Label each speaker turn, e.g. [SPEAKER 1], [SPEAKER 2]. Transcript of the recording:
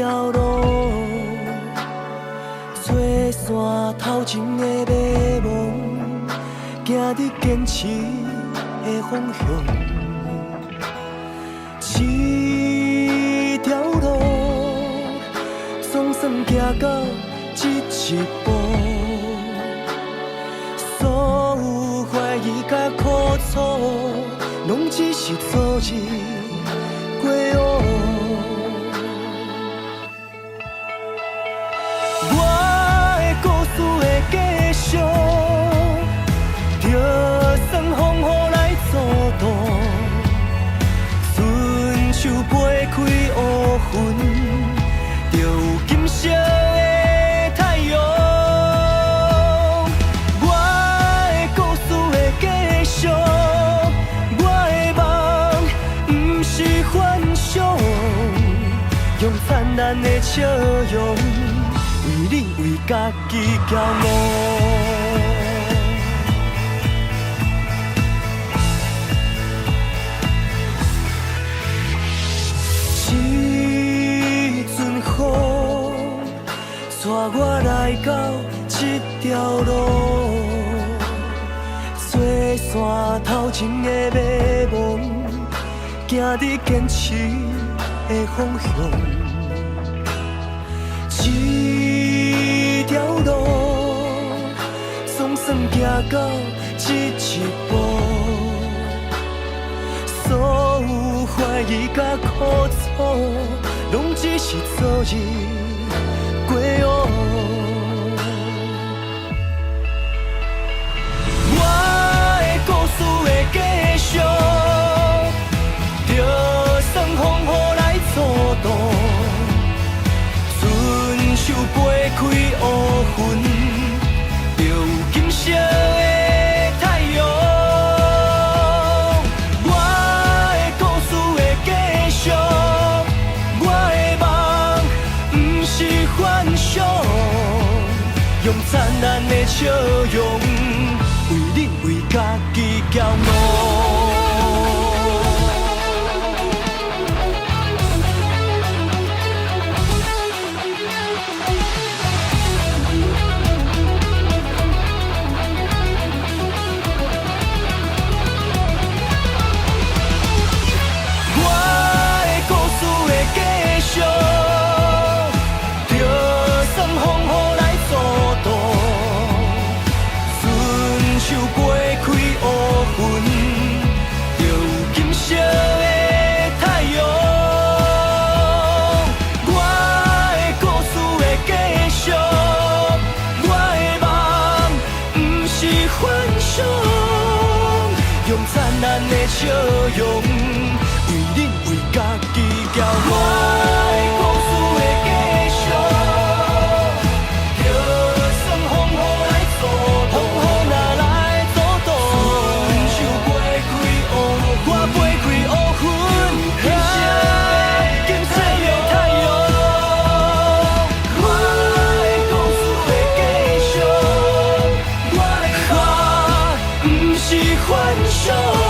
[SPEAKER 1] 条路，做山头前的迷惘，行伫坚持的方向。一条路，总算行到这一步，所有怀疑甲苦楚，拢只是昨日过往。我的故事会继续，就算风雨来阻挡，春秋飞开乌云，就有金色的太阳。我的故事会继续，我的梦不是幻想，用灿烂的笑容，为你为家己骄傲。带我来到这条路，做山头前的迷惘，行伫坚持的方向。一条路，总算行到这一步，所有怀疑甲苦楚，拢只是昨日过往。我的故事会继续，就算风雨来阻挡，春秋飞开乌云，就有金色的太阳。我的故事会继续，我的梦不是幻想，用灿烂的笑容，为你为家己骄傲。用灿烂的笑容，为你为家己骄傲。我的故事会继续，就算风雨来阻挡，风雨若来阻挡，春秋飞开乌云，我飞开乌云，金色的太阳。我的故事会继续，我的梦不是幻想。